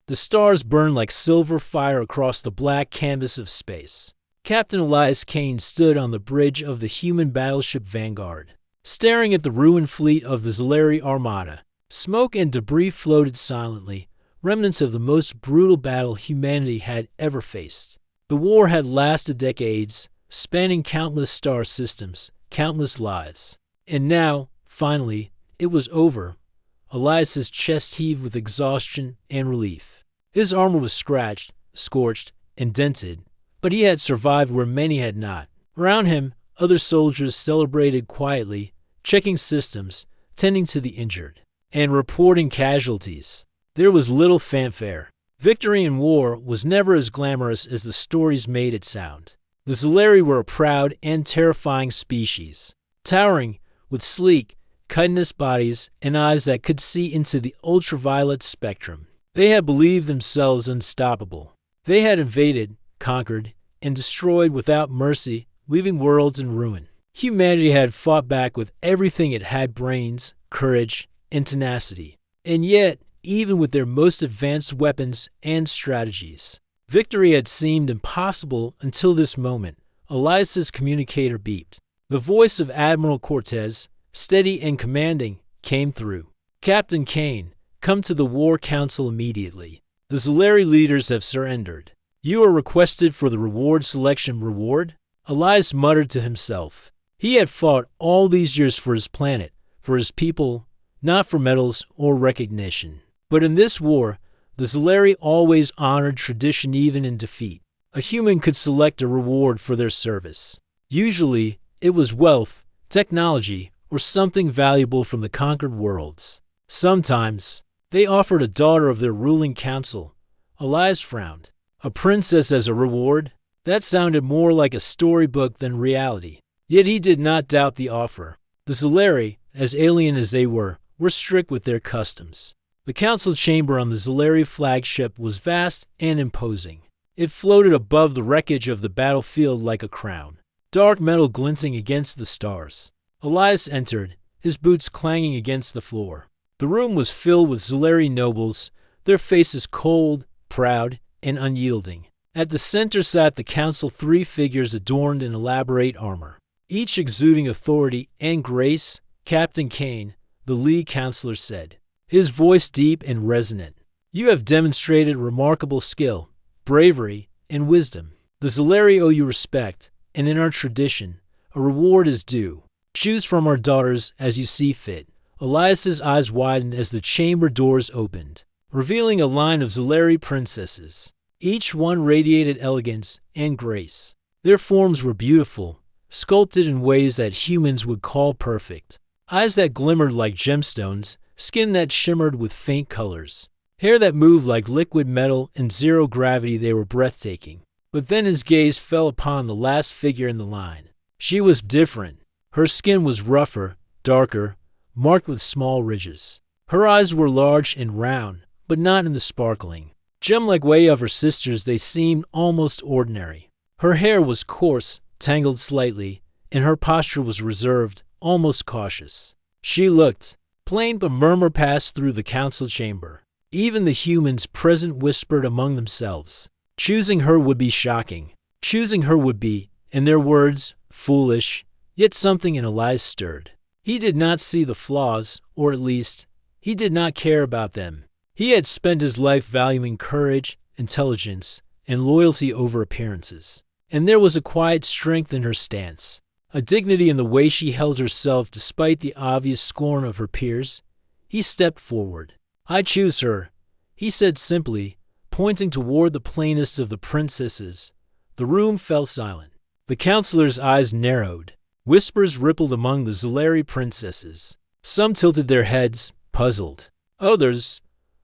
The stars burned like silver fire across the black canvas of space. Captain Elias Kane stood on the bridge of the human battleship Vanguard, staring at the ruined fleet of the Zolari Armada. Smoke and debris floated silently, remnants of the most brutal battle humanity had ever faced. The war had lasted decades, spanning countless star systems, countless lives. And now, finally, it was over. Elias's chest heaved with exhaustion and relief. His armor was scratched, scorched, and dented, but he had survived where many had not. Around him, other soldiers celebrated quietly, checking systems, tending to the injured, and reporting casualties. There was little fanfare. Victory in war was never as glamorous as the stories made it sound. The Zolari were a proud and terrifying species, towering with sleek, chitinous bodies and eyes that could see into the ultraviolet spectrum. They had believed themselves unstoppable. They had invaded, conquered, and destroyed without mercy, leaving worlds in ruin. Humanity had fought back with everything it had: brains, courage, and tenacity. And yet, even with their most advanced weapons and strategies, victory had seemed impossible until this moment. Elias's communicator beeped. The voice of Admiral Cortez, steady and commanding, came through. Captain Kane, come to the War Council immediately. The Zolari leaders have surrendered. You are requested for the reward selection. Reward? Elias muttered to himself. He had fought all these years for his planet, for his people, not for medals or recognition. But in this war, the Zolari always honored tradition even in defeat. A human could select a reward for their service. Usually, it was wealth, technology, or something valuable from the conquered worlds. Sometimes, they offered a daughter of their ruling council. Elias frowned. A princess as a reward? That sounded more like a storybook than reality. Yet he did not doubt the offer. The Zolari, as alien as they were strict with their customs. The council chamber on the Zolari flagship was vast and imposing. It floated above the wreckage of the battlefield like a crown, dark metal glinting against the stars. Elias entered, his boots clanging against the floor. The room was filled with Zolari nobles, their faces cold, proud, and unyielding. At the center sat the council, three figures adorned in elaborate armor, each exuding authority and grace. Captain Kane, the lead counselor, said, his voice deep and resonant. You have demonstrated remarkable skill, bravery, and wisdom. The Zolari owe you respect, and in our tradition, a reward is due. Choose from our daughters as you see fit. Elias's eyes widened as the chamber doors opened, revealing a line of Zolari princesses. Each one radiated elegance and grace. Their forms were beautiful, sculpted in ways that humans would call perfect. Eyes that glimmered like gemstones, skin that shimmered with faint colors, hair that moved like liquid metal in zero gravity. They were breathtaking. But then his gaze fell upon the last figure in the line. She was different. Her skin was rougher, darker, marked with small ridges. Her eyes were large and round, but not in the sparkling, gem-like way of her sisters. They seemed almost ordinary. Her hair was coarse, tangled slightly, and her posture was reserved, almost cautious. She looked plain, but murmur passed through the council chamber. Even the humans present whispered among themselves. Choosing her would be shocking. Choosing her would be, in their words, foolish. Yet something in Elias stirred. He did not see the flaws, or at least, he did not care about them. He had spent his life valuing courage, intelligence, and loyalty over appearances. And there was a quiet strength in her stance, a dignity in the way she held herself despite the obvious scorn of her peers. He stepped forward. I choose her, he said simply, pointing toward the plainest of the princesses. The room fell silent. The counselor's eyes narrowed. Whispers rippled among the Zolari princesses. Some tilted their heads, puzzled. Others,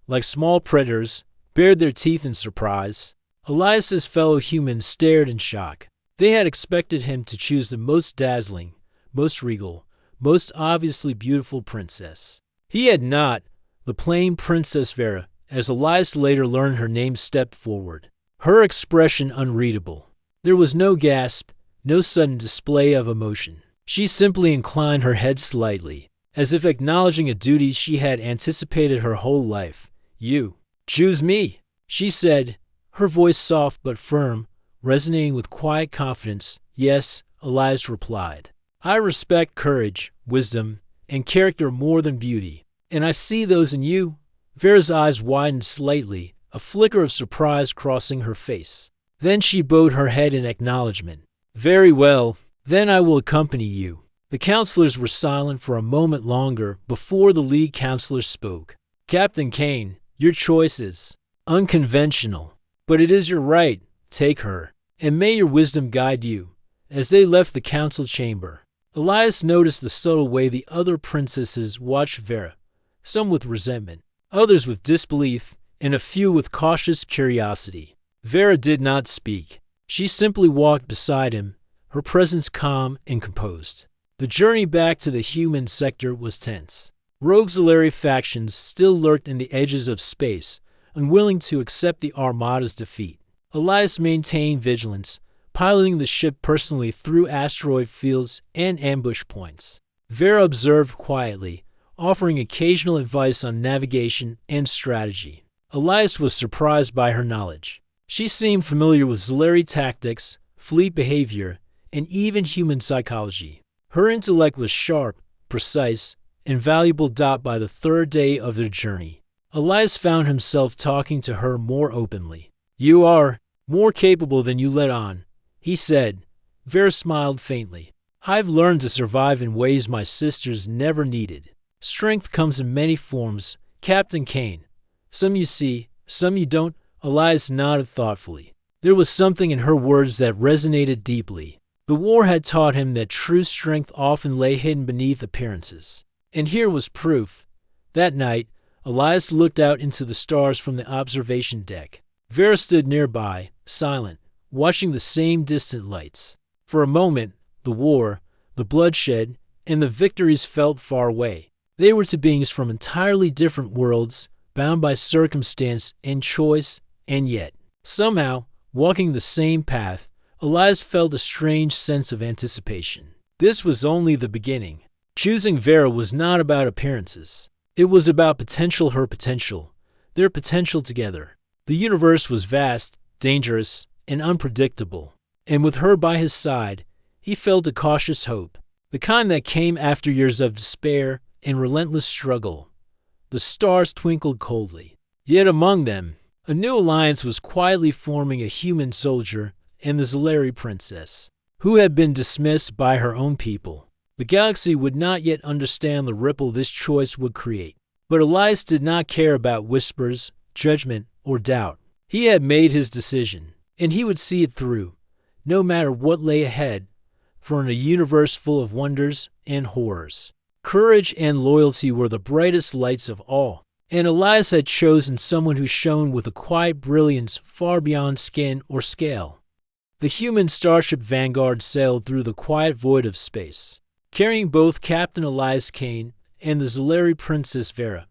like small predators, bared their teeth in surprise. Elias's fellow humans stared in shock. They had expected him to choose the most dazzling, most regal, most obviously beautiful princess. He had not. The plain Princess Vera, as Elias later learned her name, stepped forward, her expression unreadable. There was no gasp, no sudden display of emotion. She simply inclined her head slightly, as if acknowledging a duty she had anticipated her whole life. You choose me. she said, her voice soft but firm, resonating with quiet confidence. Yes, Elias replied. I respect courage, wisdom, and character more than beauty, and I see those in you. Vera's eyes widened slightly, a flicker of surprise crossing her face. Then she bowed her head in acknowledgement. Very well, then I will accompany you. The counselors were silent for a moment longer before the lead counselor spoke. Captain Kane, your choice is unconventional, but it is your right. Take her, and may your wisdom guide you. As they left the council chamber, Elias noticed the subtle way the other princesses watched Vera, some with resentment, others with disbelief, and a few with cautious curiosity. Vera did not speak. She simply walked beside him, her presence calm and composed. The journey back to the human sector was tense. Rogue Zolari factions still lurked in the edges of space, unwilling to accept the Armada's defeat. Elias maintained vigilance, piloting the ship personally through asteroid fields and ambush points. Vera observed quietly, offering occasional advice on navigation and strategy. Elias was surprised by her knowledge. She seemed familiar with Zolari tactics, fleet behavior, and even human psychology. Her intellect was sharp, precise, and valuable. By the third day of their journey, Elias found himself talking to her more openly. You are more capable than you let on, he said. Vera smiled faintly. I've learned to survive in ways my sisters never needed. Strength comes in many forms, Captain Kane. Some you see, some you don't. Elias nodded thoughtfully. There was something in her words that resonated deeply. The war had taught him that true strength often lay hidden beneath appearances. And here was proof. That night, Elias looked out into the stars from the observation deck. Vera stood nearby, silent, watching the same distant lights. For a moment, the war, the bloodshed, and the victories felt far away. They were to beings from entirely different worlds, bound by circumstance and choice, and yet, somehow, walking the same path, Elias felt a strange sense of anticipation. This was only the beginning. Choosing Vera was not about appearances. It was about potential, her potential, their potential together. The universe was vast, dangerous, and unpredictable, and with her by his side, he felt a cautious hope, the kind that came after years of despair and relentless struggle. The stars twinkled coldly. Yet among them, a new alliance was quietly forming: a human soldier and the Zolari princess, who had been dismissed by her own people. The galaxy would not yet understand the ripple this choice would create. But Elias did not care about whispers, judgment, or doubt. He had made his decision, and he would see it through, no matter what lay ahead, for in a universe full of wonders and horrors, courage and loyalty were the brightest lights of all. And Elias had chosen someone who shone with a quiet brilliance far beyond skin or scale. The human starship Vanguard sailed through the quiet void of space, carrying both Captain Elias Kane and the Zolari Princess Vera.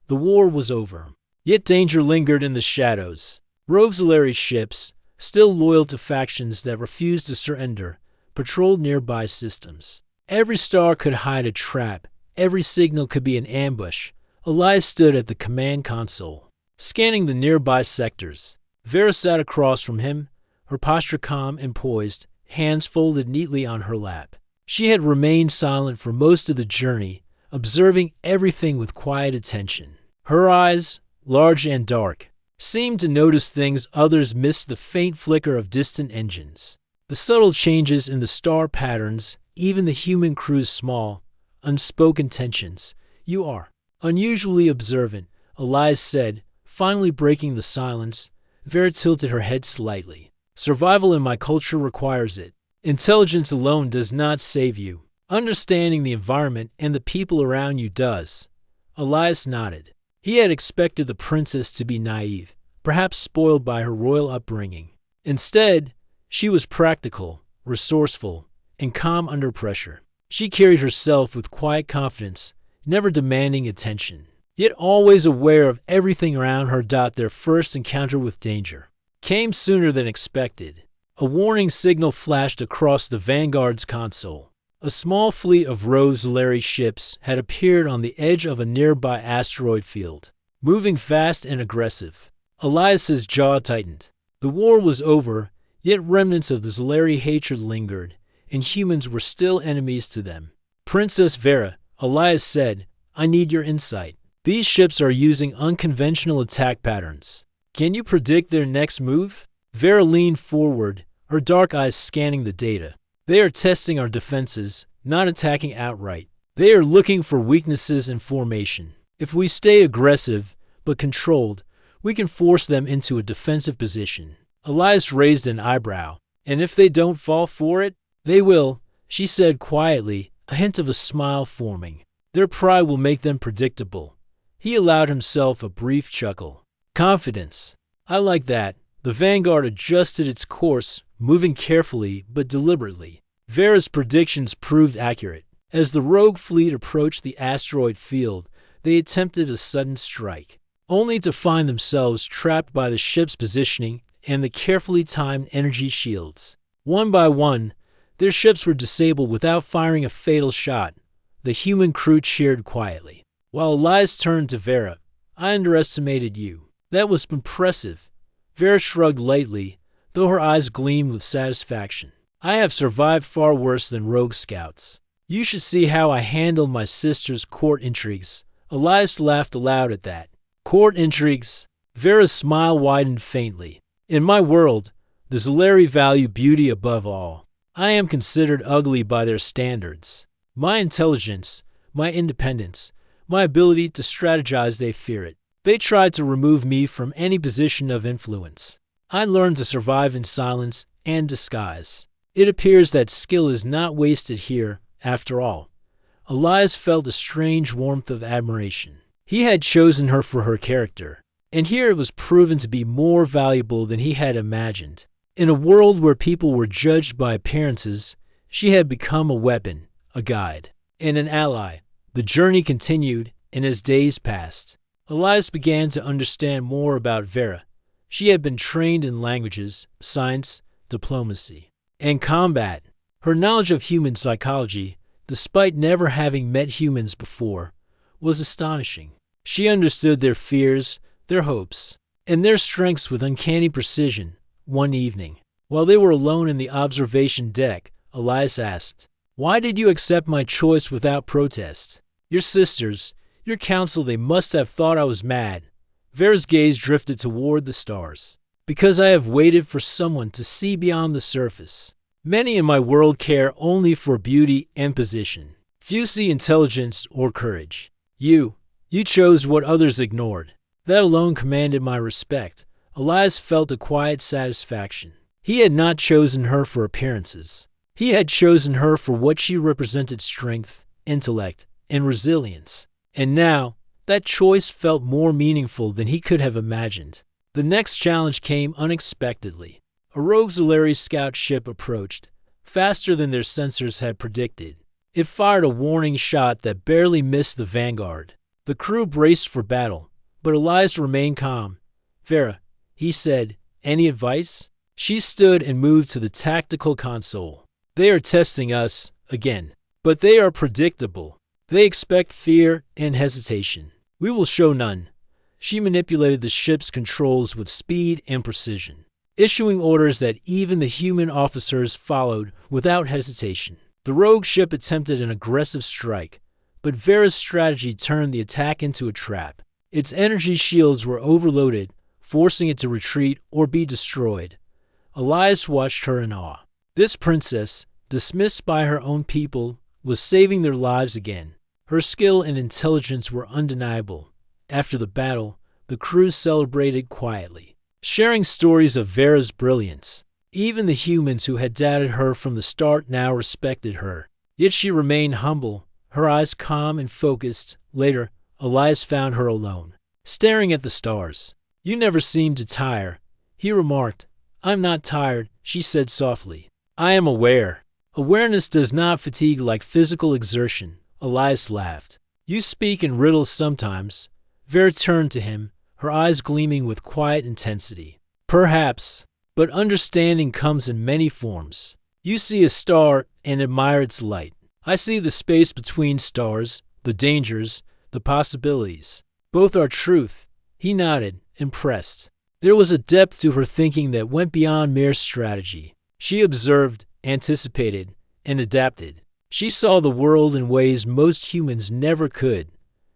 The war was over, yet danger lingered in the shadows. Rogue Zolari ships, still loyal to factions that refused to surrender, patrolled nearby systems. Every star could hide a trap, every signal could be an ambush. Elias stood at the command console, scanning the nearby sectors. Vera sat across from him, her posture calm and poised, hands folded neatly on her lap. She had remained silent for most of the journey, observing everything with quiet attention. Her eyes, large and dark, seemed to notice things others missed: the faint flicker of distant engines, the subtle changes in the star patterns, even the human crew's small, unspoken tensions. You are unusually observant, Elias said, finally breaking the silence. Vera tilted her head slightly. Survival in my culture requires it. Intelligence alone does not save you. Understanding the environment and the people around you does. Elias nodded. He had expected the princess to be naive, perhaps spoiled by her royal upbringing. Instead, she was practical, resourceful, and calm under pressure. She carried herself with quiet confidence, never demanding attention, yet always aware of everything around her. Their first encounter with danger came sooner than expected. A warning signal flashed across the Vanguard's console. A small fleet of Rogue Zolari ships had appeared on the edge of a nearby asteroid field, moving fast and aggressive. Elias's jaw tightened. The war was over, yet remnants of the Zolari hatred lingered, and humans were still enemies to them. Princess Vera, Elias said, I need your insight. These ships are using unconventional attack patterns. Can you predict their next move? Vera leaned forward, her dark eyes scanning the data. They are testing our defenses, not attacking outright. They are looking for weaknesses in formation. If we stay aggressive, but controlled, we can force them into a defensive position. Elias raised an eyebrow. And if they don't fall for it? They will, she said quietly, a hint of a smile forming. Their pride will make them predictable. He allowed himself a brief chuckle. Confidence. I like that. The Vanguard adjusted its course, moving carefully but deliberately. Vera's predictions proved accurate. As the rogue fleet approached the asteroid field, they attempted a sudden strike, only to find themselves trapped by the ship's positioning and the carefully timed energy shields. One by one, their ships were disabled without firing a fatal shot. The human crew cheered quietly. While Elias turned to Vera, I underestimated you. That was impressive. Vera shrugged lightly, though her eyes gleamed with satisfaction. I have survived far worse than rogue scouts. You should see how I handled my sister's court intrigues. Elias laughed aloud at that. Court intrigues? Vera's smile widened faintly. In my world, the Zolari value beauty above all. I am considered ugly by their standards. My intelligence, my independence, my ability to strategize, they fear it. They tried to remove me from any position of influence. I learned to survive in silence and disguise. It appears that skill is not wasted here, after all. Elias felt a strange warmth of admiration. He had chosen her for her character, and here it was proven to be more valuable than he had imagined. In a world where people were judged by appearances, she had become a weapon, a guide, and an ally. The journey continued, and as days passed, Elias began to understand more about Vera. She had been trained in languages, science, diplomacy, and combat. Her knowledge of human psychology, despite never having met humans before, was astonishing. She understood their fears, their hopes, and their strengths with uncanny precision. One evening, while they were alone in the observation deck, Elias asked, Why did you accept my choice without protest? Your sisters, your council, they must have thought I was mad. Vera's gaze drifted toward the stars. Because I have waited for someone to see beyond the surface. Many in my world care only for beauty and position. Few see intelligence or courage. You chose what others ignored. That alone commanded my respect. Elias felt a quiet satisfaction. He had not chosen her for appearances. He had chosen her for what she represented: strength, intellect, and resilience. And now, that choice felt more meaningful than he could have imagined. The next challenge came unexpectedly. A rogue Zolari scout ship approached, faster than their sensors had predicted. It fired a warning shot that barely missed the Vanguard. The crew braced for battle, but Elias remained calm. Vera, he said, any advice? She stood and moved to the tactical console. They are testing us, again. But they are predictable. They expect fear and hesitation. We will show none. She manipulated the ship's controls with speed and precision, issuing orders that even the human officers followed without hesitation. The rogue ship attempted an aggressive strike, but Vera's strategy turned the attack into a trap. Its energy shields were overloaded, forcing it to retreat or be destroyed. Elias watched her in awe. This princess, dismissed by her own people, was saving their lives again. Her skill and intelligence were undeniable. After the battle, the crew celebrated quietly, sharing stories of Vera's brilliance. Even the humans who had doubted her from the start now respected her. Yet she remained humble, her eyes calm and focused. Later, Elias found her alone, staring at the stars. You never seem to tire, he remarked. I'm not tired, she said softly. I am aware. Awareness does not fatigue like physical exertion. Elias laughed. You speak in riddles sometimes. Vera turned to him, her eyes gleaming with quiet intensity. Perhaps, but understanding comes in many forms. You see a star and admire its light. I see the space between stars, the dangers, the possibilities. Both are truth. He nodded, impressed. There was a depth to her thinking that went beyond mere strategy. She observed, anticipated, and adapted. She saw the world in ways most humans never could.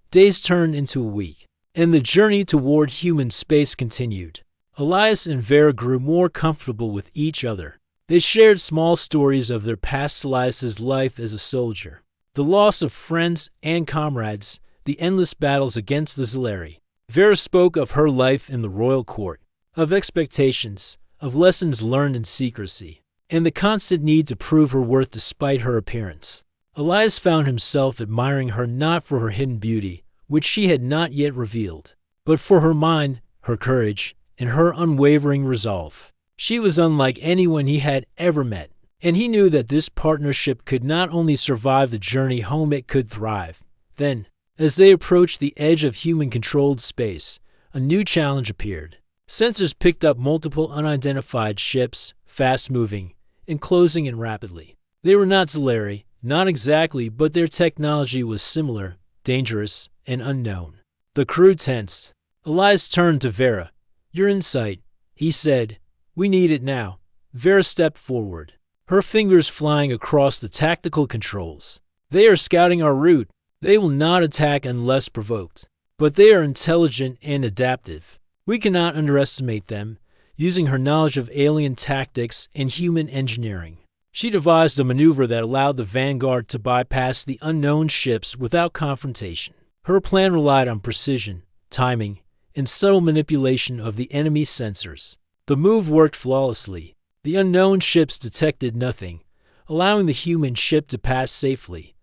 Days turned into a week, and the journey toward human space continued. Elias and Vera grew more comfortable with each other. They shared small stories of their past. Elias's life as a soldier, the loss of friends and comrades, the endless battles against the Zalari. Vera spoke of her life in the royal court, of expectations, of lessons learned in secrecy, and the constant need to prove her worth despite her appearance. Elias found himself admiring her not for her hidden beauty, which she had not yet revealed, but for her mind, her courage, and her unwavering resolve. She was unlike anyone he had ever met, and he knew that this partnership could not only survive the journey home, it could thrive. Then, as they approached the edge of human-controlled space, a new challenge appeared. Sensors picked up multiple unidentified ships, fast-moving, and closing in rapidly. They were not Zalari, not exactly, but their technology was similar, dangerous, and unknown. The crew tensed. Elias turned to Vera. "Your insight," he said. "We need it now." Vera stepped forward, her fingers flying across the tactical controls. "They are scouting our route. They will not attack unless provoked. But they are intelligent and adaptive. We cannot underestimate them." Using her knowledge of alien tactics and human engineering, she devised a maneuver that allowed the Vanguard to bypass the unknown ships without confrontation. Her plan relied on precision, timing, and subtle manipulation of the enemy sensors. The move worked flawlessly. The unknown ships detected nothing, allowing the human ship to pass safely.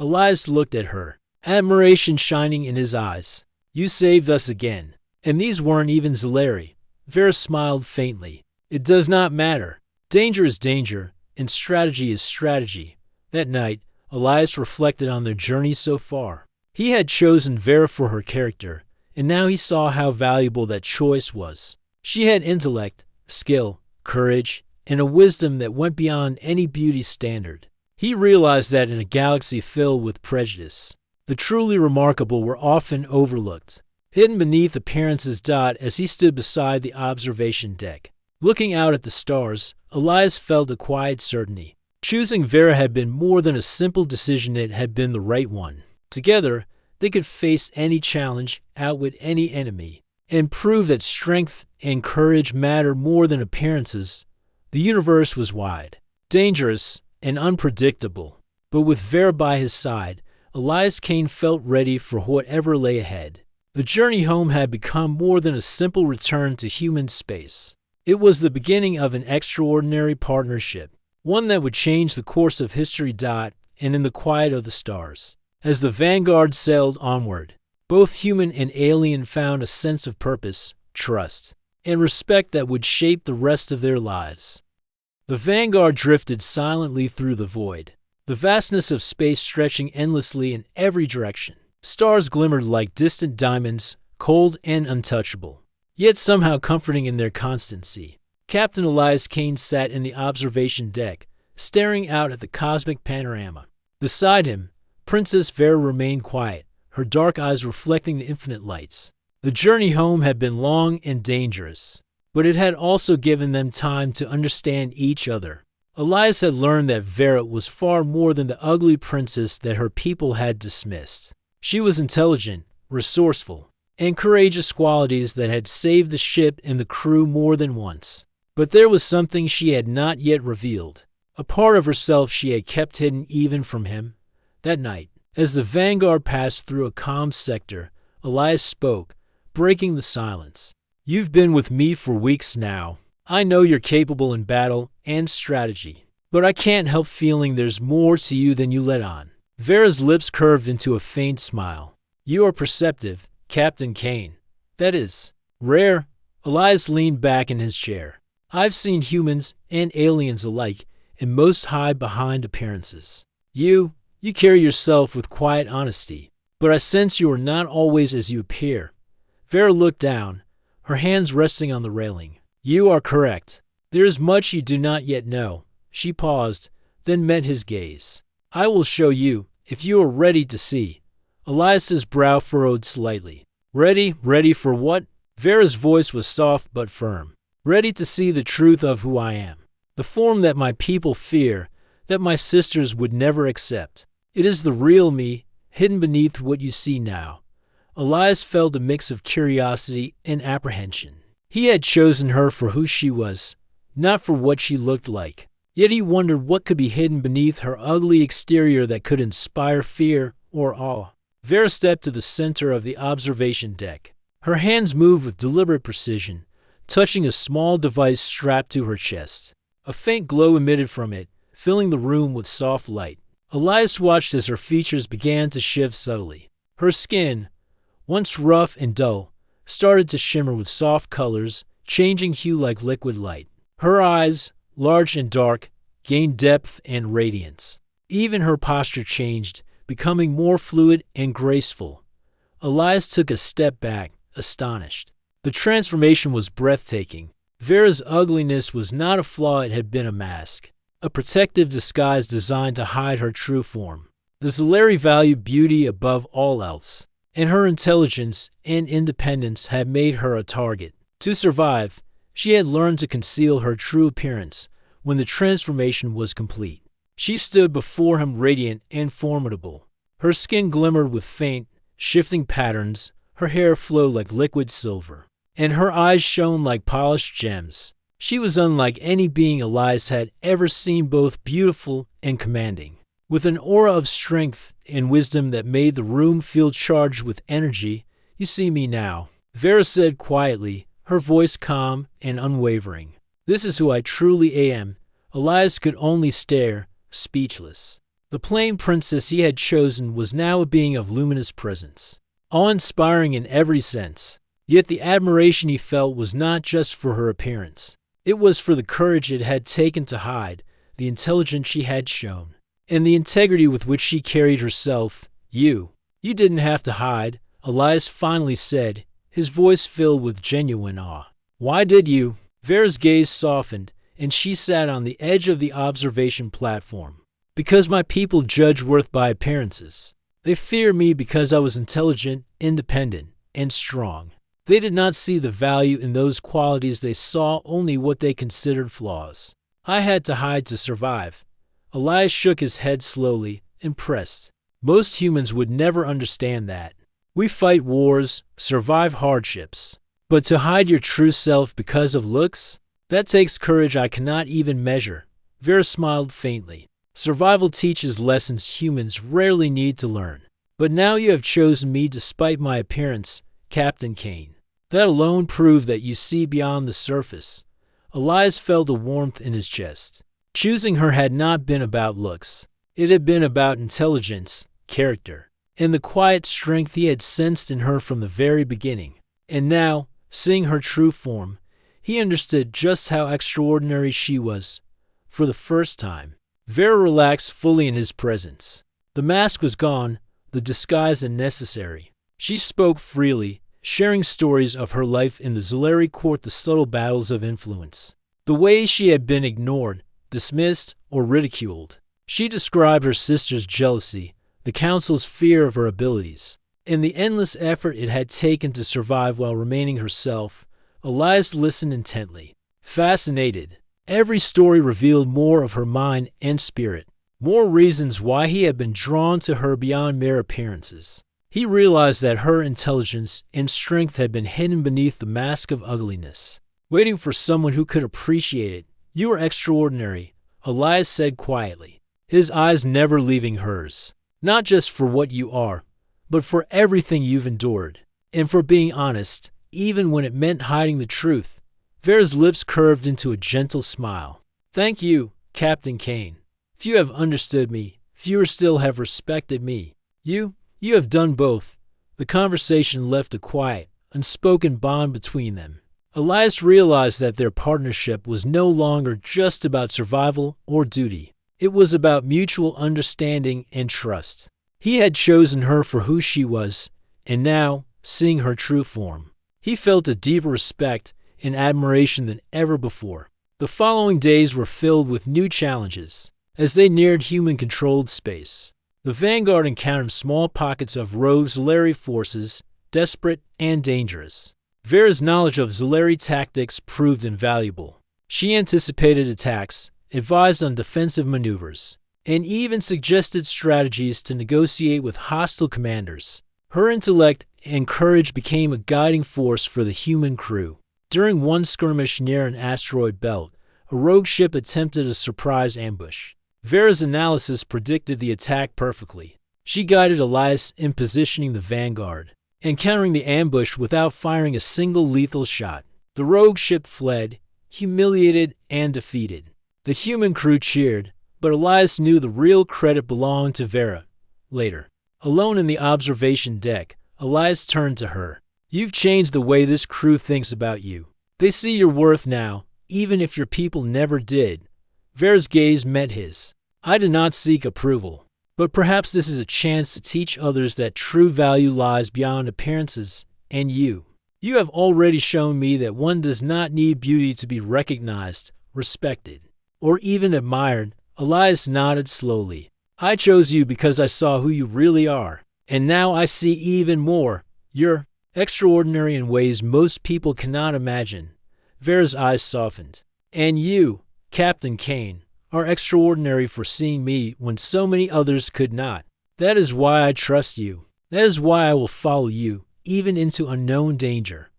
Elias looked at her, admiration shining in his eyes. "You saved us again. And these weren't even Zalari." Vera smiled faintly. "It does not matter. Danger is danger, and strategy is strategy." That night, Elias reflected on their journey so far. He had chosen Vera for her character, and now he saw how valuable that choice was. She had intellect, skill, courage, and a wisdom that went beyond any beauty standard. He realized that in a galaxy filled with prejudice, the truly remarkable were often overlooked, hidden beneath appearances. As he stood beside the observation deck, looking out at the stars, Elias felt a quiet certainty. Choosing Vera had been more than a simple decision, it had been the right one. Together, they could face any challenge, outwit any enemy, and prove that strength and courage matter more than appearances. The universe was wide, dangerous, and unpredictable, but with Vera by his side, Elias Kane felt ready for whatever lay ahead. The journey home had become more than a simple return to human space. It was the beginning of an extraordinary partnership, one that would change the course of history. And in the quiet of the stars, as the Vanguard sailed onward, both human and alien found a sense of purpose, trust, and respect that would shape the rest of their lives. The Vanguard drifted silently through the void, the vastness of space stretching endlessly in every direction. Stars glimmered like distant diamonds, cold and untouchable, yet somehow comforting in their constancy. Captain Elias Kane sat in the observation deck, staring out at the cosmic panorama. Beside him, Princess Vera remained quiet, her dark eyes reflecting the infinite lights. The journey home had been long and dangerous, but it had also given them time to understand each other. Elias had learned that Vera was far more than the ugly princess that her people had dismissed. She was intelligent, resourceful, and courageous, qualities that had saved the ship and the crew more than once. But there was something she had not yet revealed, a part of herself she had kept hidden even from him. That night, as the Vanguard passed through a calm sector, Elias spoke, breaking the silence. "You've been with me for weeks now. I know you're capable in battle and strategy, but I can't help feeling there's more to you than you let on." Vera's lips curved into a faint smile. "You are perceptive, Captain Kane. That is rare." Elias leaned back in his chair. "I've seen humans and aliens alike, and most hide behind appearances. You carry yourself with quiet honesty, but I sense you are not always as you appear." Vera looked down, her hands resting on the railing. "You are correct. There is much you do not yet know." She paused, then met his gaze. "I will show you, if you are ready to see." Elias's brow furrowed slightly. Ready for what?" Vera's voice was soft but firm. "Ready to see the truth of who I am. The form that my people fear, that my sisters would never accept. It is the real me, hidden beneath what you see now." Elias felt a mix of curiosity and apprehension. He had chosen her for who she was, not for what she looked like. Yet he wondered what could be hidden beneath her ugly exterior that could inspire fear or awe. Vera stepped to the center of the observation deck. Her hands moved with deliberate precision, touching a small device strapped to her chest. A faint glow emitted from it, filling the room with soft light. Elias watched as her features began to shift subtly. Her skin, once rough and dull, started to shimmer with soft colors, changing hue like liquid light. Her eyes, large and dark, gained depth and radiance. Even her posture changed, becoming more fluid and graceful. Elias took a step back, astonished. The transformation was breathtaking. Vera's ugliness was not a flaw, it had been a mask, a protective disguise designed to hide her true form. The Zoleri valued beauty above all else, and her intelligence and independence had made her a target. To survive, she had learned to conceal her true appearance. When the transformation was complete, she stood before him radiant and formidable. Her skin glimmered with faint, shifting patterns, her hair flowed like liquid silver, and her eyes shone like polished gems. She was unlike any being Elias had ever seen, both beautiful and commanding, with an aura of strength and wisdom that made the room feel charged with energy. "You see me now," Vera said quietly, her voice calm and unwavering. "This is who I truly am." Elias could only stare, speechless. The plain princess he had chosen was now a being of luminous presence, awe-inspiring in every sense. Yet the admiration he felt was not just for her appearance. It was for the courage it had taken to hide, the intelligence she had shown, and the integrity with which she carried herself. You didn't have to hide," Elias finally said, his voice filled with genuine awe. "Why did you?" Vera's gaze softened, and she sat on the edge of the observation platform. "Because my people judge worth by appearances. They fear me because I was intelligent, independent, and strong. They did not see the value in those qualities, they saw only what they considered flaws. I had to hide to survive." Elias shook his head slowly, impressed. "Most humans would never understand that. We fight wars, survive hardships. But to hide your true self because of looks? That takes courage I cannot even measure." Vera smiled faintly. "Survival teaches lessons humans rarely need to learn. But now you have chosen me despite my appearance, Captain Kane. That alone proved that you see beyond the surface." Elias felt a warmth in his chest. Choosing her had not been about looks. It had been about intelligence, character, and the quiet strength he had sensed in her from the very beginning. And now, seeing her true form, he understood just how extraordinary she was. For the first time, Vera relaxed fully in his presence. The mask was gone, the disguise unnecessary. She spoke freely, sharing stories of her life in the Zoleri court, the subtle battles of influence, the ways she had been ignored, dismissed, or ridiculed. She described her sister's jealousy, the council's fear of her abilities, and the endless effort it had taken to survive while remaining herself. Elias listened intently, fascinated. Every story revealed more of her mind and spirit, more reasons why he had been drawn to her beyond mere appearances. He realized that her intelligence and strength had been hidden beneath the mask of ugliness, waiting for someone who could appreciate it. "You are extraordinary," Elias said quietly, his eyes never leaving hers. "Not just for what you are, but for everything you've endured, and for being honest, even when it meant hiding the truth." Vera's lips curved into a gentle smile. "Thank you, Captain Kane. Few have understood me, fewer still have respected me. You have done both." The conversation left a quiet, unspoken bond between them. Elias realized that their partnership was no longer just about survival or duty. It was about mutual understanding and trust. He had chosen her for who she was, and now, seeing her true form, he felt a deeper respect and admiration than ever before. The following days were filled with new challenges. As they neared human-controlled space, the Vanguard encountered small pockets of rogue Zoleri forces, desperate and dangerous. Vera's knowledge of Zolari tactics proved invaluable. She anticipated attacks, advised on defensive maneuvers, and even suggested strategies to negotiate with hostile commanders. Her intellect and courage became a guiding force for the human crew. During one skirmish near an asteroid belt, a rogue ship attempted a surprise ambush. Vera's analysis predicted the attack perfectly. She guided Elias in positioning the vanguard and countering the ambush without firing a single lethal shot. The rogue ship fled, humiliated and defeated. The human crew cheered, but Elias knew the real credit belonged to Vera. Later, alone in the observation deck, Elias turned to her. "You've changed the way this crew thinks about you. They see your worth now, even if your people never did." Vera's gaze met his. "I do not seek approval, but perhaps this is a chance to teach others that true value lies beyond appearances, and you. You have already shown me that one does not need beauty to be recognized, respected, or even admired." Elias nodded slowly. "I chose you because I saw who you really are, and now I see even more. You're extraordinary in ways most people cannot imagine." Vera's eyes softened. "And you, Captain Kane, are extraordinary for seeing me when so many others could not. That is why I trust you. That is why I will follow you, even into unknown danger."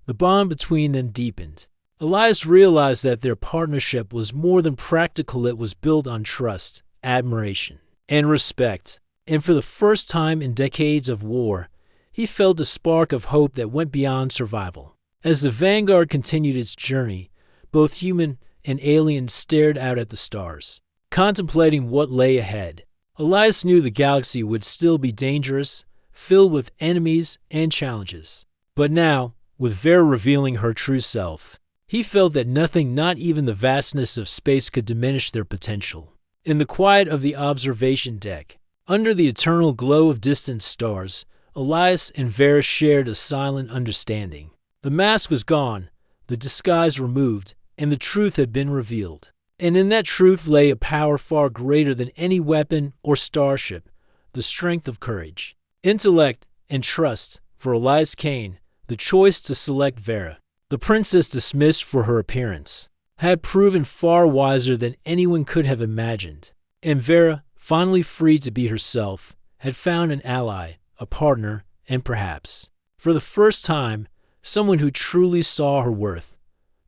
The bond between them deepened. Elias realized that their partnership was more than practical. It was built on trust, admiration, and respect. And for the first time in decades of war, he felt a spark of hope that went beyond survival. As the Vanguard continued its journey, both human and alien stared out at the stars, contemplating what lay ahead. Elias knew the galaxy would still be dangerous, filled with enemies and challenges. But now, with Vera revealing her true self, he felt that nothing, not even the vastness of space, could diminish their potential. In the quiet of the observation deck, under the eternal glow of distant stars, Elias and Vera shared a silent understanding. The mask was gone, the disguise removed, and the truth had been revealed. And in that truth lay a power far greater than any weapon or starship, the strength of courage, intellect, and trust. For Elias Kane, the choice to select Vera, the princess dismissed for her appearance, had proven far wiser than anyone could have imagined. And Vera, finally free to be herself, had found an ally, a partner, and perhaps, for the first time, someone who truly saw her worth.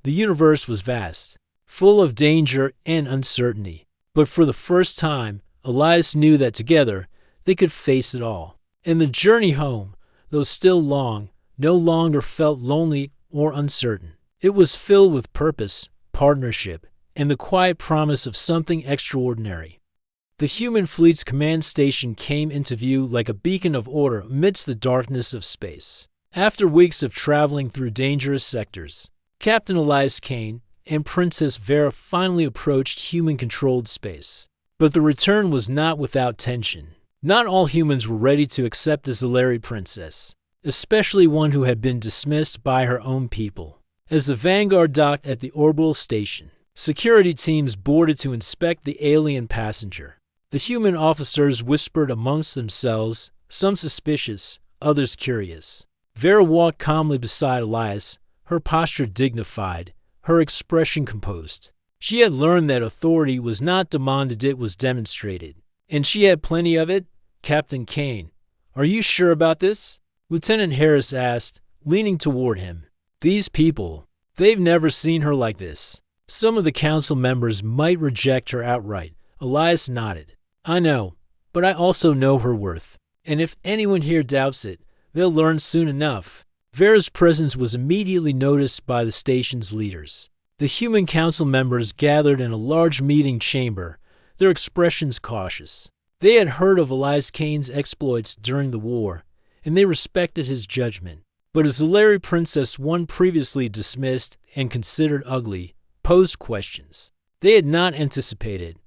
The universe was vast, full of danger and uncertainty, but for the first time, Elias knew that together they could face it all. And the journey home, though still long, no longer felt lonely or uncertain. It was filled with purpose, partnership, and the quiet promise of something extraordinary. The human fleet's command station came into view like a beacon of order amidst the darkness of space. After weeks of traveling through dangerous sectors, Captain Elias Kane and Princess Vera finally approached human-controlled space. But the return was not without tension. Not all humans were ready to accept the Zolari princess, especially one who had been dismissed by her own people. As the Vanguard docked at the orbital station, security teams boarded to inspect the alien passenger. The human officers whispered amongst themselves, some suspicious, others curious. Vera walked calmly beside Elias, her posture dignified, her expression composed. She had learned that authority was not demanded, it was demonstrated. And she had plenty of it. "Captain Kane, are you sure about this?" Lieutenant Harris asked, leaning toward him. "These people, they've never seen her like this. Some of the council members might reject her outright." Elias nodded. "I know, but I also know her worth. And if anyone here doubts it, they'll learn soon enough." Vera's presence was immediately noticed by the station's leaders. The human council members gathered in a large meeting chamber, their expressions cautious. They had heard of Elias Kane's exploits during the war, and they respected his judgment. But a Zolari princess, one previously dismissed and considered ugly, posed questions they had not anticipated.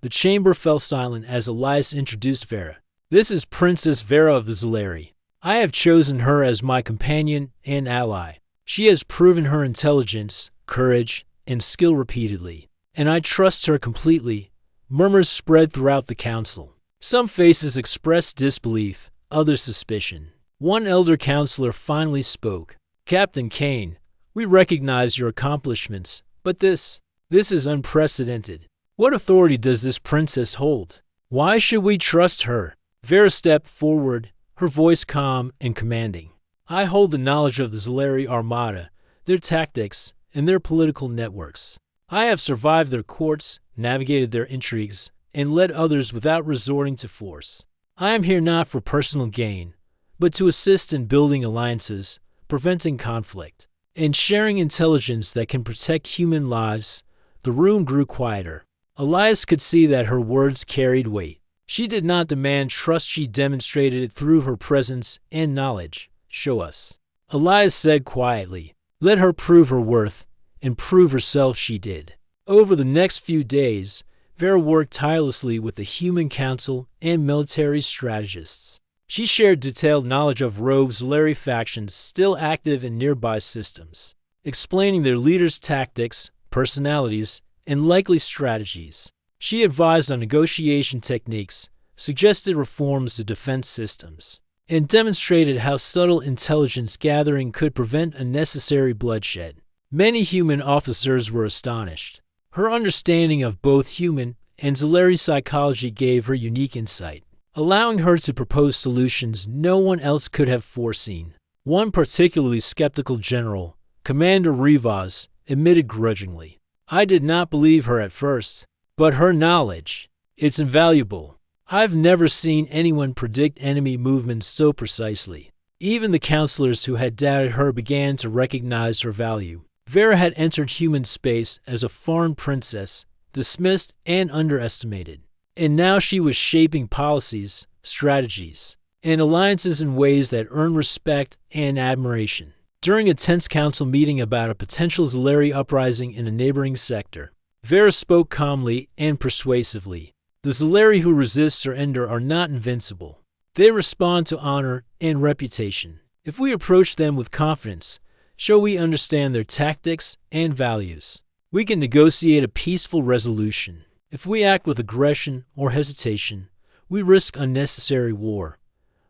The chamber fell silent as Elias introduced Vera. "This is Princess Vera of the Zolari. I have chosen her as my companion and ally. She has proven her intelligence, courage, and skill repeatedly, and I trust her completely." Murmurs spread throughout the council. Some faces expressed disbelief, others suspicion. One elder counselor finally spoke. Captain Kane, we recognize your accomplishments, but this is unprecedented. What authority does this princess hold? Why should we trust her? Vera stepped forward, her voice calm and commanding. I hold the knowledge of the Zolari Armada, their tactics, and their political networks. I have survived their courts, navigated their intrigues, and led others without resorting to force. I am here not for personal gain, but to assist in building alliances, preventing conflict, and sharing intelligence that can protect human lives. The room grew quieter. Elias could see that her words carried weight. She did not demand trust, she demonstrated it through her presence and knowledge. Show us. Elias said quietly. Let her prove her worth, and prove herself she did. Over the next few days, Vera worked tirelessly with the Human Council and military strategists. She shared detailed knowledge of rogue Zolari factions still active in nearby systems, explaining their leaders' tactics, personalities, and likely strategies. She advised on negotiation techniques, suggested reforms to defense systems, and demonstrated how subtle intelligence gathering could prevent unnecessary bloodshed. Many human officers were astonished. Her understanding of both human and Zolari psychology gave her unique insight, allowing her to propose solutions no one else could have foreseen. One particularly skeptical general, Commander Rivas, admitted grudgingly, I did not believe her at first, but her knowledge, it's invaluable. I've never seen anyone predict enemy movements so precisely. Even the counselors who had doubted her began to recognize her value. Vera had entered human space as a foreign princess, dismissed and underestimated. And now she was shaping policies, strategies, and alliances in ways that earned respect and admiration. During a tense council meeting about a potential Zolari uprising in a neighboring sector, Vera spoke calmly and persuasively. The Zolari who resist surrender are not invincible. They respond to honor and reputation. If we approach them with confidence, show we understand their tactics and values, we can negotiate a peaceful resolution. If we act with aggression or hesitation, we risk unnecessary war.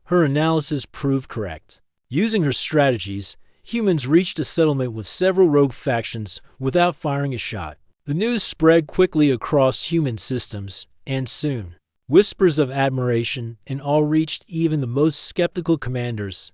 Her analysis proved correct. Using her strategies, humans reached a settlement with several rogue factions without firing a shot. The news spread quickly across human systems, and soon, whispers of admiration and awe reached even the most skeptical commanders.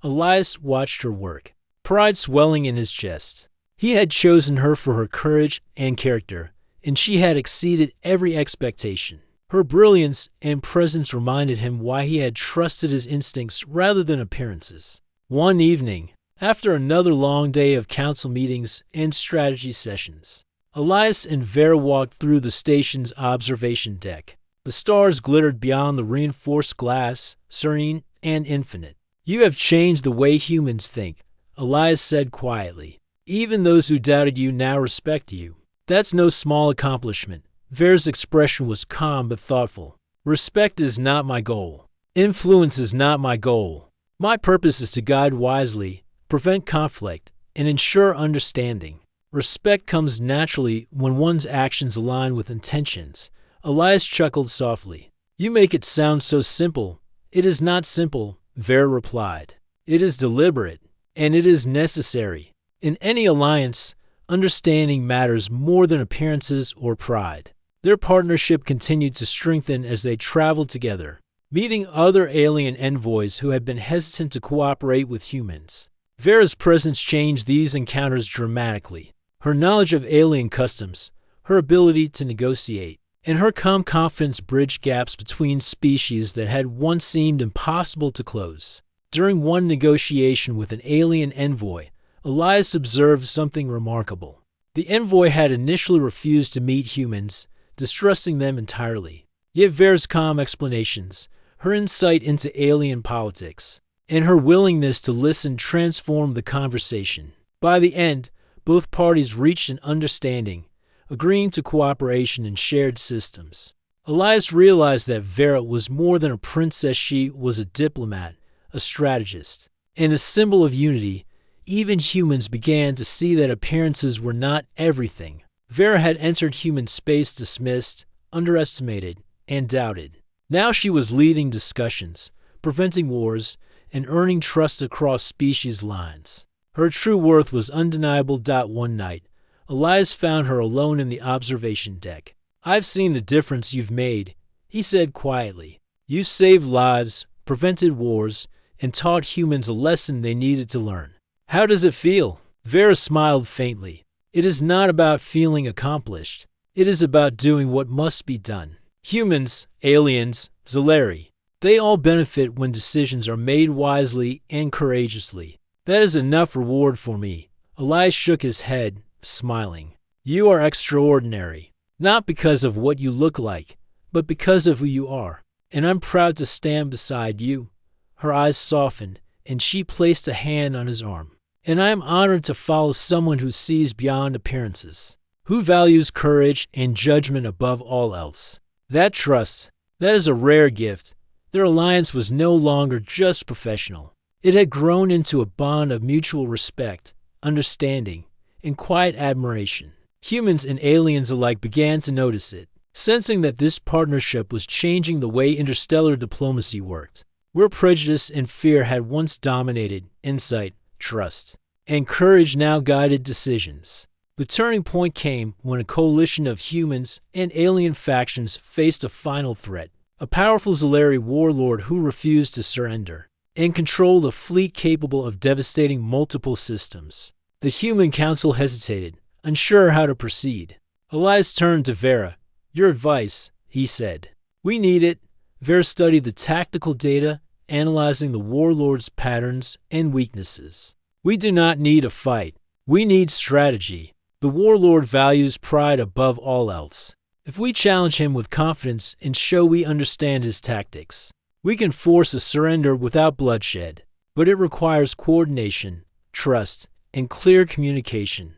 Elias watched her work, pride swelling in his chest. He had chosen her for her courage and character, and she had exceeded every expectation. Her brilliance and presence reminded him why he had trusted his instincts rather than appearances. One evening, after another long day of council meetings and strategy sessions, Elias and Vera walked through the station's observation deck. The stars glittered beyond the reinforced glass, serene and infinite. You have changed the way humans think, Elias said quietly. Even those who doubted you now respect you. That's no small accomplishment. Vera's expression was calm but thoughtful. Respect is not my goal. Influence is not my goal. My purpose is to guide wisely, prevent conflict, and ensure understanding. Respect comes naturally when one's actions align with intentions. Elias chuckled softly. You make it sound so simple. It is not simple, Vera replied. It is deliberate, and it is necessary. In any alliance, understanding matters more than appearances or pride. Their partnership continued to strengthen as they traveled together, meeting other alien envoys who had been hesitant to cooperate with humans. Vera's presence changed these encounters dramatically. Her knowledge of alien customs, her ability to negotiate, and her calm confidence bridged gaps between species that had once seemed impossible to close. During one negotiation with an alien envoy, Elias observed something remarkable. The envoy had initially refused to meet humans, distrusting them entirely. Yet Vera's calm explanations, her insight into alien politics, and her willingness to listen transformed the conversation. By the end, both parties reached an understanding, agreeing to cooperation in shared systems. Elias realized that Vera was more than a princess. She was a diplomat, a strategist, and a symbol of unity. Even humans began to see that appearances were not everything. Vera had entered human space dismissed, underestimated, and doubted. Now she was leading discussions, preventing wars, and earning trust across species lines. Her true worth was undeniable. One night, Elias found her alone in the observation deck. "I've seen the difference you've made," he said quietly. "You saved lives, prevented wars, and taught humans a lesson they needed to learn. How does it feel?" Vera smiled faintly. "It is not about feeling accomplished. It is about doing what must be done. Humans, aliens, Zoleri, they all benefit when decisions are made wisely and courageously. That is enough reward for me." Elias shook his head, smiling. "You are extraordinary, not because of what you look like, but because of who you are. And I'm proud to stand beside you." Her eyes softened, and she placed a hand on his arm. "And I am honored to follow someone who sees beyond appearances, who values courage and judgment above all else. That trust, that is a rare gift." Their alliance was no longer just professional. It had grown into a bond of mutual respect, understanding, and quiet admiration. Humans and aliens alike began to notice it, sensing that this partnership was changing the way interstellar diplomacy worked. Where prejudice and fear had once dominated, insight, trust, and courage now guided decisions. The turning point came when a coalition of humans and alien factions faced a final threat. A powerful Zoleri warlord who refused to surrender and controlled a fleet capable of devastating multiple systems. The human council hesitated, unsure how to proceed. Elias turned to Vera. "Your advice," he said. "We need it." Vera studied the tactical data, analyzing the warlord's patterns and weaknesses. "We do not need a fight. We need strategy. The warlord values pride above all else. If we challenge him with confidence and show we understand his tactics, we can force a surrender without bloodshed. But it requires coordination, trust, and clear communication."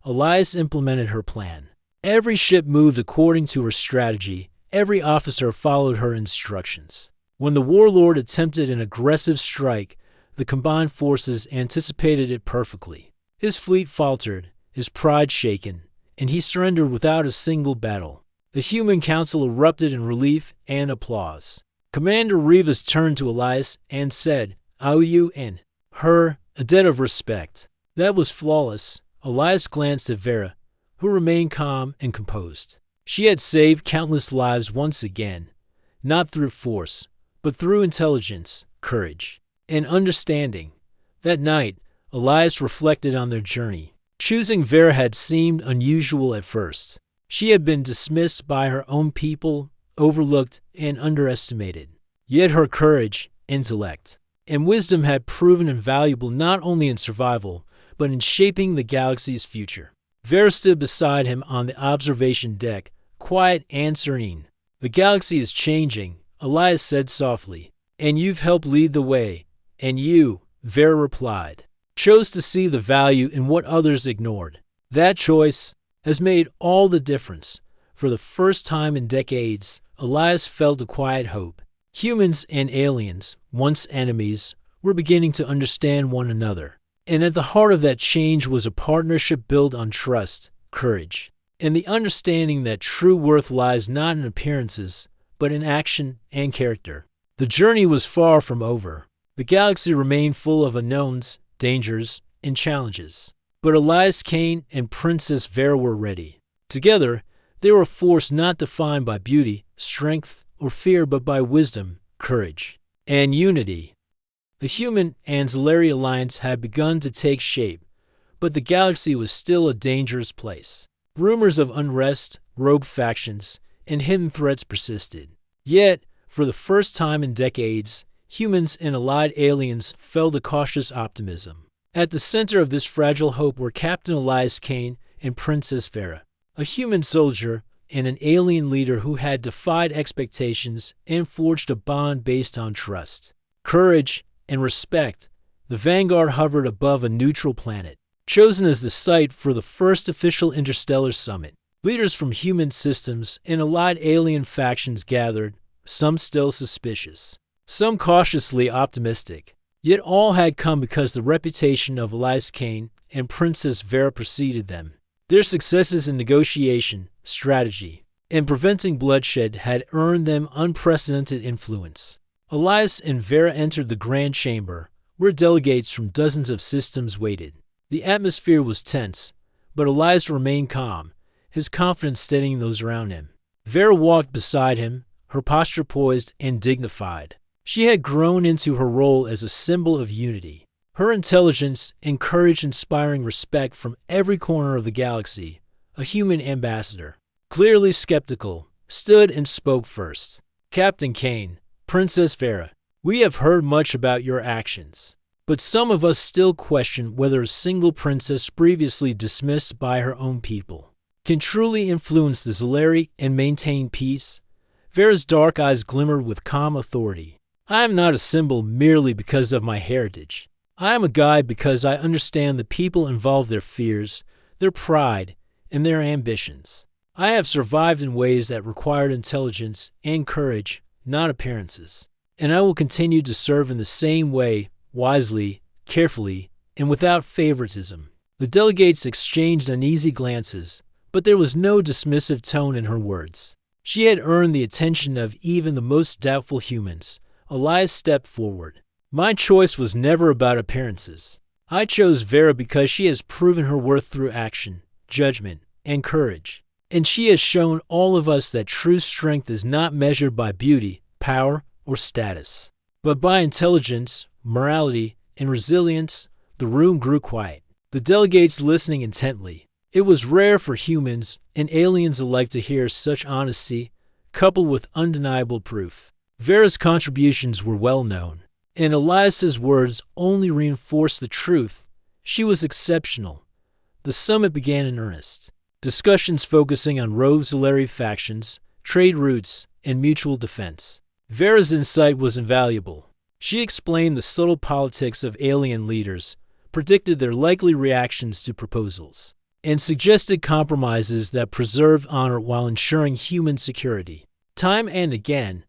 Elias implemented her plan. Every ship moved according to her strategy. Every officer followed her instructions. When the warlord attempted an aggressive strike, the combined forces anticipated it perfectly. His fleet faltered, his pride shaken, and he surrendered without a single battle. The human council erupted in relief and applause. Commander Rivas turned to Elias and said, "I owe you and her a debt of respect." That was flawless. Elias glanced at Vera, who remained calm and composed. She had saved countless lives once again, not through force, but through intelligence, courage, and understanding. That night, Elias reflected on their journey. Choosing Vera had seemed unusual at first. She had been dismissed by her own people, overlooked, and underestimated. Yet her courage, intellect, and wisdom had proven invaluable not only in survival, but in shaping the galaxy's future. Vera stood beside him on the observation deck, quiet and serene. "The galaxy is changing," Elias said softly, "and you've helped lead the way." "And you," Vera replied, "chose to see the value in what others ignored. That choice has made all the difference." For the first time in decades, Elias felt a quiet hope. Humans and aliens, once enemies, were beginning to understand one another. And at the heart of that change was a partnership built on trust, courage, and the understanding that true worth lies not in appearances, but in action and character. The journey was far from over. The galaxy remained full of unknowns, dangers, and challenges. But Elias Kane and Princess Vera were ready. Together, they were a force not defined by beauty, strength, or fear, but by wisdom, courage, and unity. The human and Zoleri alliance had begun to take shape, but the galaxy was still a dangerous place. Rumors of unrest, rogue factions, and hidden threats persisted. Yet, for the first time in decades, humans and allied aliens felt a cautious optimism. At the center of this fragile hope were Captain Elias Kane and Princess Vera, a human soldier and an alien leader who had defied expectations and forged a bond based on trust, courage, and respect. The Vanguard hovered above a neutral planet, chosen as the site for the first official interstellar summit. Leaders from human systems and allied alien factions gathered, some still suspicious, some cautiously optimistic. Yet all had come because the reputation of Elias Kane and Princess Vera preceded them. Their successes in negotiation, strategy, and preventing bloodshed had earned them unprecedented influence. Elias and Vera entered the Grand Chamber, where delegates from dozens of systems waited. The atmosphere was tense, but Elias remained calm, his confidence steadying those around him. Vera walked beside him, her posture poised and dignified. She had grown into her role as a symbol of unity. Her intelligence and courage inspiring respect from every corner of the galaxy. A human ambassador, clearly skeptical, stood and spoke first. Captain Kane, Princess Vera, we have heard much about your actions, but some of us still question whether a single princess previously dismissed by her own people can truly influence the Zolari and maintain peace. Vera's dark eyes glimmered with calm authority. I am not a symbol merely because of my heritage. I am a guide because I understand the people involved, their fears, their pride, and their ambitions. I have survived in ways that required intelligence and courage, not appearances. And I will continue to serve in the same way, wisely, carefully, and without favoritism. The delegates exchanged uneasy glances, but there was no dismissive tone in her words. She had earned the attention of even the most doubtful humans. Elias stepped forward. My choice was never about appearances. I chose Vera because she has proven her worth through action, judgment, and courage. And she has shown all of us that true strength is not measured by beauty, power, or status, but by intelligence, morality, and resilience. The room grew quiet, the delegates listening intently. It was rare for humans and aliens alike to hear such honesty, coupled with undeniable proof. Vera's contributions were well known, and Elias's words only reinforced the truth. She was exceptional. The summit began in earnest, discussions focusing on rogue Zolari factions, trade routes, and mutual defense. Vera's insight was invaluable. She explained the subtle politics of alien leaders, predicted their likely reactions to proposals, and suggested compromises that preserved honor while ensuring human security. Time and again,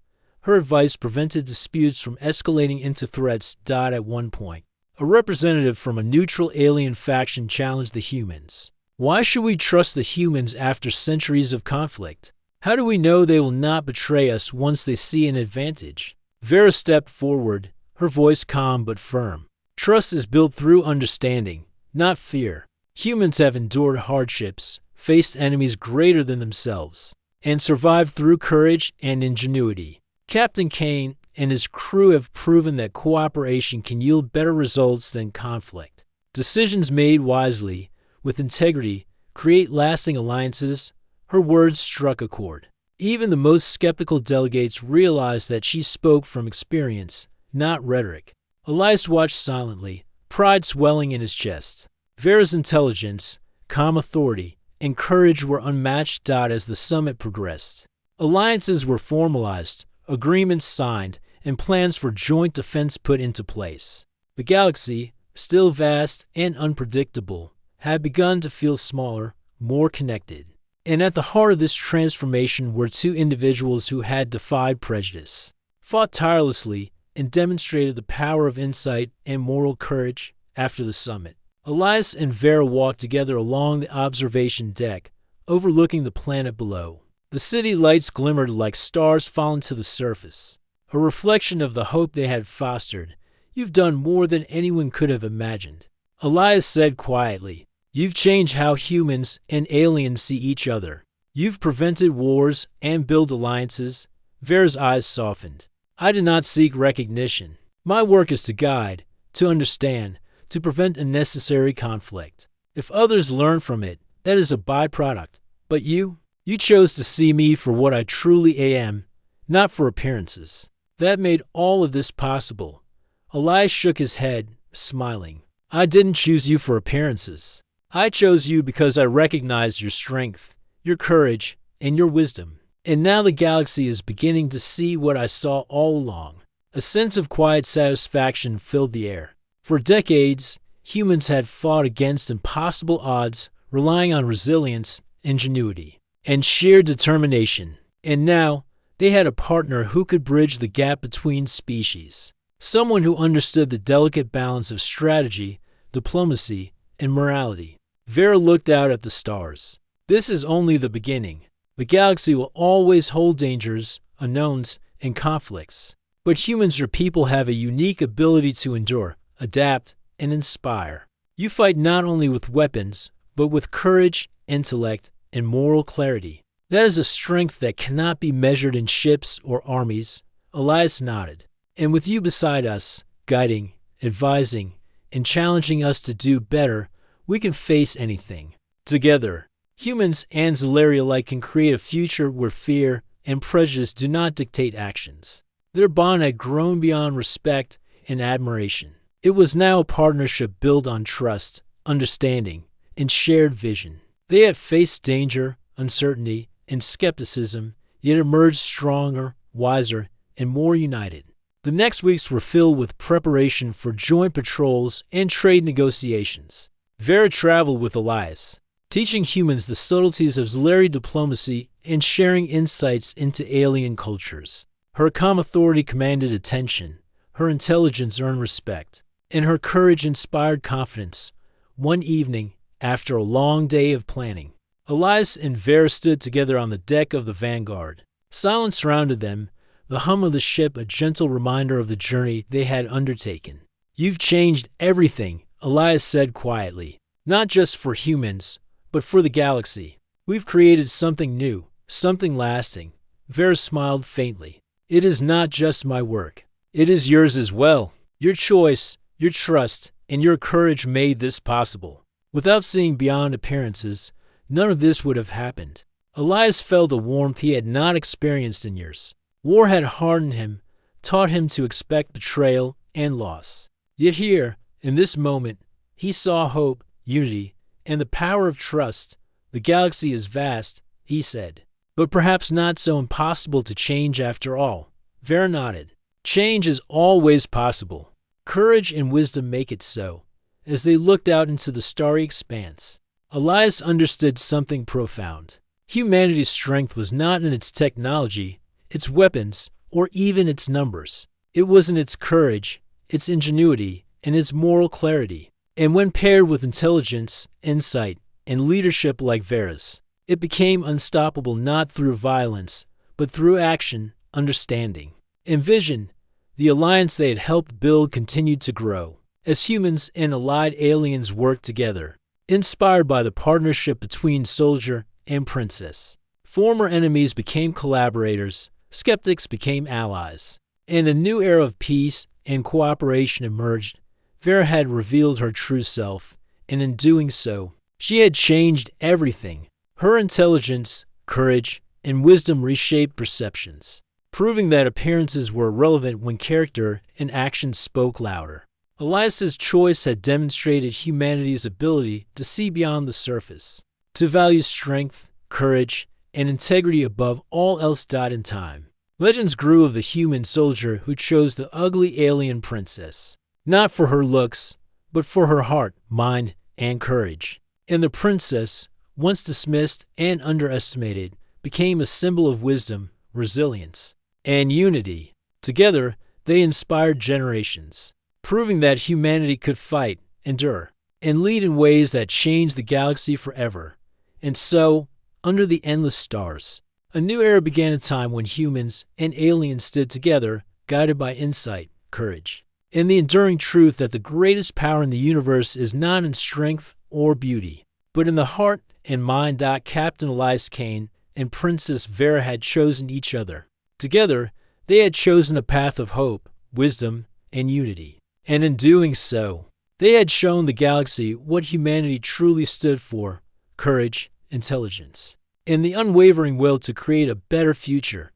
her advice prevented disputes from escalating into threats. At one point, a representative from a neutral alien faction challenged the humans. Why should we trust the humans after centuries of conflict? How do we know they will not betray us once they see an advantage? Vera stepped forward, her voice calm but firm. Trust is built through understanding, not fear. Humans have endured hardships, faced enemies greater than themselves, and survived through courage and ingenuity. Captain Kane and his crew have proven that cooperation can yield better results than conflict. Decisions made wisely, with integrity, create lasting alliances. Her words struck a chord. Even the most skeptical delegates realized that she spoke from experience, not rhetoric. Elias watched silently, pride swelling in his chest. Vera's intelligence, calm authority, and courage were unmatched. As the summit progressed, alliances were formalized, agreements signed, and plans for joint defense put into place. The galaxy, still vast and unpredictable, had begun to feel smaller, more connected. And at the heart of this transformation were two individuals who had defied prejudice, fought tirelessly, and demonstrated the power of insight and moral courage. After the summit, Elias and Vera walked together along the observation deck, overlooking the planet below. The city lights glimmered like stars falling to the surface, a reflection of the hope they had fostered. You've done more than anyone could have imagined, Elias said quietly. You've changed how humans and aliens see each other. You've prevented wars and built alliances. Vera's eyes softened. I did not seek recognition. My work is to guide, to understand, to prevent unnecessary conflict. If others learn from it, that is a byproduct. But you chose to see me for what I truly am, not for appearances. That made all of this possible. Elias shook his head, smiling. I didn't choose you for appearances. I chose you because I recognized your strength, your courage, and your wisdom. And now the galaxy is beginning to see what I saw all along. A sense of quiet satisfaction filled the air. For decades, humans had fought against impossible odds, relying on resilience, ingenuity, and sheer determination. And now, they had a partner who could bridge the gap between species. Someone who understood the delicate balance of strategy, diplomacy, and morality. Vera looked out at the stars. This is only the beginning. The galaxy will always hold dangers, unknowns, and conflicts. But humans or people have a unique ability to endure, adapt, and inspire. You fight not only with weapons, but with courage, intellect, and moral clarity. That is a strength that cannot be measured in ships or armies. Elias nodded. And with you beside us, guiding, advising, and challenging us to do better, we can face anything. Together, humans and Zolari alike can create a future where fear and prejudice do not dictate actions. Their bond had grown beyond respect and admiration. It was now a partnership built on trust, understanding, and shared vision. They had faced danger, uncertainty, and skepticism, yet emerged stronger, wiser, and more united. The next weeks were filled with preparation for joint patrols and trade negotiations. Vera traveled with Elias, teaching humans the subtleties of Zolari diplomacy and sharing insights into alien cultures. Her calm authority commanded attention, her intelligence earned respect, and her courage inspired confidence. One evening, after a long day of planning, Elias and Vera stood together on the deck of the Vanguard. Silence surrounded them, the hum of the ship a gentle reminder of the journey they had undertaken. "You've changed everything," Elias said quietly. "Not just for humans, but for the galaxy. We've created something new, something lasting." Vera smiled faintly. "It is not just my work. It is yours as well. Your choice, your trust, and your courage made this possible. Without seeing beyond appearances, none of this would have happened." Elias felt a warmth he had not experienced in years. War had hardened him, taught him to expect betrayal and loss. Yet here, in this moment, he saw hope, unity, and the power of trust. "The galaxy is vast," he said, "but perhaps not so impossible to change after all." Vera nodded. "Change is always possible. Courage and wisdom make it so." As they looked out into the starry expanse, Elias understood something profound. Humanity's strength was not in its technology, its weapons, or even its numbers. It was in its courage, its ingenuity, and its moral clarity. And when paired with intelligence, insight, and leadership like Vera's, it became unstoppable not through violence, but through action, understanding, and vision. The alliance they had helped build continued to grow, as humans and allied aliens worked together, inspired by the partnership between soldier and princess. Former enemies became collaborators, skeptics became allies, and a new era of peace and cooperation emerged. Vera had revealed her true self, and in doing so, she had changed everything. Her intelligence, courage, and wisdom reshaped perceptions, proving that appearances were irrelevant when character and action spoke louder. Elias's choice had demonstrated humanity's ability to see beyond the surface, to value strength, courage, and integrity above all else. In time, legends grew of the human soldier who chose the ugly alien princess, not for her looks, but for her heart, mind, and courage. And the princess, once dismissed and underestimated, became a symbol of wisdom, resilience, and unity. Together, they inspired generations, proving that humanity could fight, endure, and lead in ways that changed the galaxy forever. And so, under the endless stars, a new era began, a time when humans and aliens stood together, guided by insight, courage, and the enduring truth that the greatest power in the universe is not in strength or beauty, but in the heart and mind. Captain Elias Kane and Princess Vera had chosen each other. Together, they had chosen a path of hope, wisdom, and unity. And in doing so, they had shown the galaxy what humanity truly stood for: courage, intelligence, and the unwavering will to create a better future.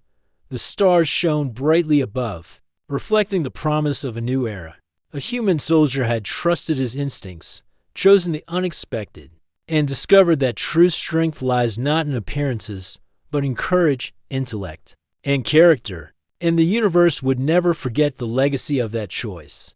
The stars shone brightly above, reflecting the promise of a new era. A human soldier had trusted his instincts, chosen the unexpected, and discovered that true strength lies not in appearances, but in courage, intellect, and character. And the universe would never forget the legacy of that choice.